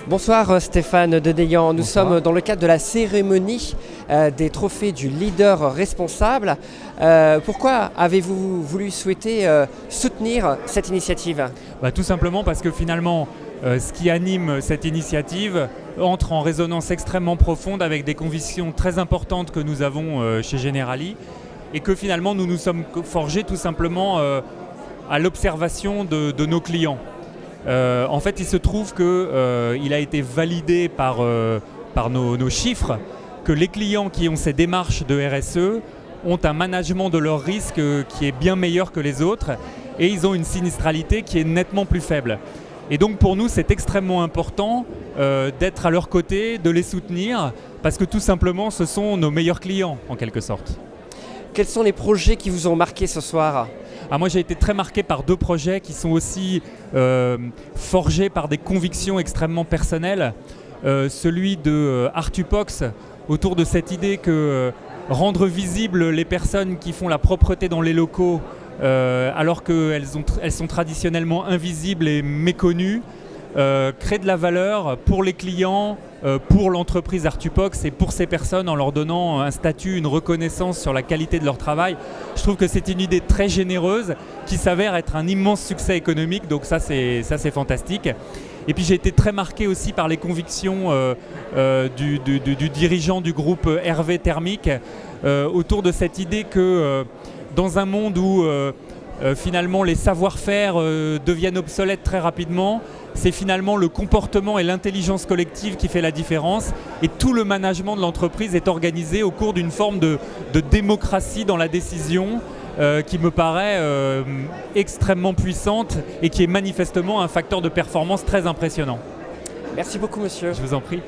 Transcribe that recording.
Bonsoir Stéphane Dedeillan, nous Bonsoir. sommes dans le cadre de la cérémonie des trophées du leader responsable. Pourquoi avez-vous voulu souhaiter soutenir cette initiative ? Tout simplement parce que finalement, ce qui anime cette initiative entre en résonance extrêmement profonde avec des convictions très importantes que nous avons chez Generali et que finalement nous nous sommes forgés tout simplement à l'observation de nos clients. En fait, il se trouve qu'il a été validé par nos chiffres que les clients qui ont ces démarches de RSE ont un management de leurs risques qui est bien meilleur que les autres et ils ont une sinistralité qui est nettement plus faible. Et donc pour nous, c'est extrêmement important d'être à leur côté, de les soutenir, parce que tout simplement, ce sont nos meilleurs clients en quelque sorte. Quels sont les projets qui vous ont marqué ce soir ? Moi, j'ai été très marqué par deux projets qui sont aussi forgés par des convictions extrêmement personnelles. Celui de Artupox, autour de cette idée que rendre visibles les personnes qui font la propreté dans les locaux, alors qu'elles sont traditionnellement invisibles et méconnues, créer de la valeur pour les clients, pour l'entreprise Artupox et pour ces personnes en leur donnant un statut, une reconnaissance sur la qualité de leur travail. Je trouve que c'est une idée très généreuse qui s'avère être un immense succès économique, donc ça c'est fantastique. Et puis j'ai été très marqué aussi par les convictions du dirigeant du groupe Hervé Thermique autour de cette idée que dans un monde où finalement les savoir-faire deviennent obsolètes très rapidement, c'est finalement le comportement et l'intelligence collective qui fait la différence et tout le management de l'entreprise est organisé au cours d'une forme de démocratie dans la décision qui me paraît extrêmement puissante et qui est manifestement un facteur de performance très impressionnant. Merci beaucoup monsieur. Je vous en prie.